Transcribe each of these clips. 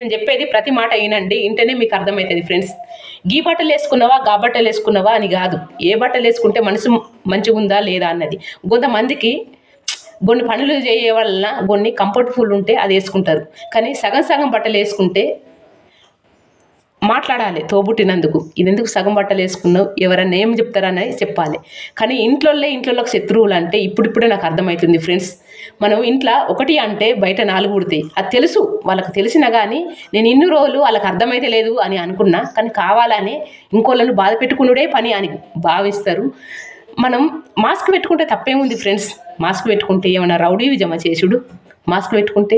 నేను చెప్పేది ప్రతి మాట వినండి. ఇంటనే మీకు అర్థమవుతుంది ఫ్రెండ్స్. గీ బట్టలు వేసుకున్నావా, గా బట్టలు వేసుకున్నావా అని కాదు. ఏ బట్టలు వేసుకుంటే మనసు మంచిగా ఉందా లేదా అన్నది. కొంతమందికి కొన్ని పనులు చేయ వలన కొన్ని కంఫర్ట్ఫుల్ ఉంటే అది వేసుకుంటారు. కానీ సగం సగం బట్టలు వేసుకుంటే మాట్లాడాలి తోబుట్టినందుకు. ఇదెందుకు సగం బట్టలు వేసుకున్నావు, ఎవరన్నా ఏం చెప్తారని చెప్పాలి. కానీ ఇంట్లోకి శత్రువులు అంటే ఇప్పుడిప్పుడే నాకు అర్థమవుతుంది ఫ్రెండ్స్. మనం ఇంట్లో ఒకటి అంటే బయట 4 పుడతాయి. అది తెలుసు, వాళ్ళకి తెలిసినా కానీ నేను ఇన్ని రోజులు వాళ్ళకి అర్థమైతే లేదు అని అనుకున్నా. కానీ కావాలని ఇంకోళ్ళను బాధ పెట్టుకునుడే పని అని భావిస్తారు. మనం మాస్క్ పెట్టుకుంటే తప్పేముంది ఫ్రెండ్స్. మాస్క్ పెట్టుకుంటే ఏమైనా రౌడీ జమ చేసుడు. మాస్క్ పెట్టుకుంటే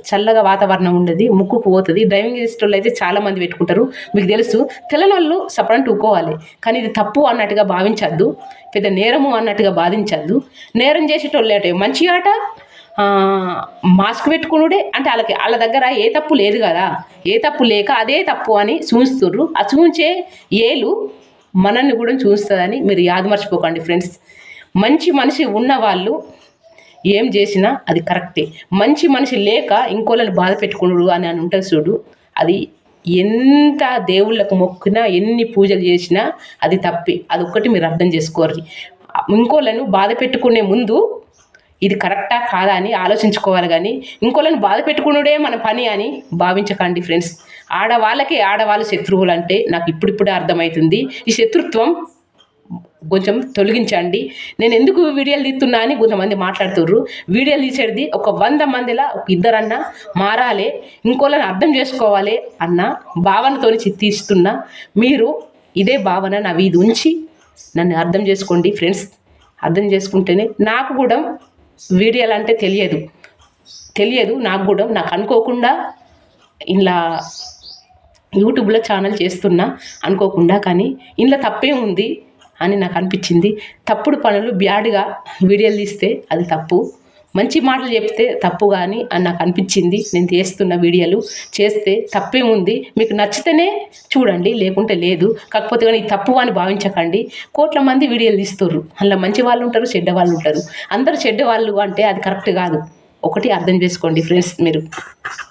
చల్లగా వాతావరణం ఉండదు, ముక్కుకు పోతుంది. డ్రైవింగ్ చేసేటోళ్ళు అయితే చాలామంది పెట్టుకుంటారు, మీకు తెలుసు. తెల్లనోళ్ళు సపరంట్ ఊకోవాలి. కానీ ఇది తప్పు అన్నట్టుగా భావించద్దు, పెద్ద నేరము అన్నట్టుగా బాధించద్దు. నేరం చేసేటోళ్ళు అంటే మంచి ఆట మాస్క్ పెట్టుకునుడే అంటే వాళ్ళ దగ్గర ఏ తప్పు లేదు కదా. ఏ తప్పు లేక అదే తప్పు అని చూస్తుర్రు. ఆ చూంచే ఏలు మనల్ని కూడా చూస్తుందని మీరు యాద మర్చిపోకండి ఫ్రెండ్స్. మంచి మనిషి ఉన్నవాళ్ళు ఏం చేసినా అది కరెక్టే. మంచి మనిషి లేక ఇంకోళ్ళని బాధ పెట్టుకున్నాడు అని ఉంటుంది చూడు, అది ఎంత దేవుళ్ళకు మొక్కినా ఎన్ని పూజలు చేసినా అది తప్పే. అది ఒక్కటి మీరు అర్థం చేసుకోరు. ఇంకోళ్ళను బాధ పెట్టుకునే ముందు ఇది కరెక్టా కాదా అని ఆలోచించుకోవాలి. కానీ ఇంకోళ్ళని బాధ పెట్టుకునుడే మన పని అని భావించకండి ఫ్రెండ్స్. ఆడవాళ్ళు శత్రువులు అంటే నాకు ఇప్పుడిప్పుడే అర్థమవుతుంది. ఈ శత్రుత్వం కొంచెం తొలగించండి. నేను ఎందుకు వీడియోలు తీస్తున్నా అని కొంతమంది మాట్లాడుతుర్రు. వీడియోలు తీసేది ఒక 100 మందిలా ఒక ఇద్దరన్నా మారాలి, ఇంకోళ్ళని అర్థం చేసుకోవాలి అన్న భావనతో తీస్తున్నా. మీరు ఇదే భావన నా వీధి ఉంచి నన్ను అర్థం చేసుకోండి ఫ్రెండ్స్. అర్థం చేసుకుంటేనే నాకు కూడా వీడియోలు అంటే తెలియదు నాకు కూడా. నాకు అనుకోకుండా ఇలా యూట్యూబ్లో ఛానల్ చేస్తున్నా అనుకోకుండా. కానీ ఇందులో తప్పే ఉంది అని నాకు అనిపించింది. తప్పుడు పనులు బ్యాడ్గా వీడియోలు తీస్తే అది తప్పు, మంచి మాటలు చెప్తే తప్పు కానీ అని నాకు అనిపించింది. నేను చేస్తున్న వీడియోలు చేస్తే తప్పేముంది, మీకు నచ్చితేనే చూడండి, లేకుంటే లేదు. కాకపోతే కానీ తప్పు అని భావించకండి. కోట్ల మంది వీడియోలు తీస్తుర్రు, అందులో మంచి వాళ్ళు ఉంటారు, చెడ్డ వాళ్ళు ఉంటారు. అందరూ చెడ్డ వాళ్ళు అంటే అది కరెక్ట్ కాదు. ఒకటి అర్థం చేసుకోండి ఫ్రెండ్స్ మీరు.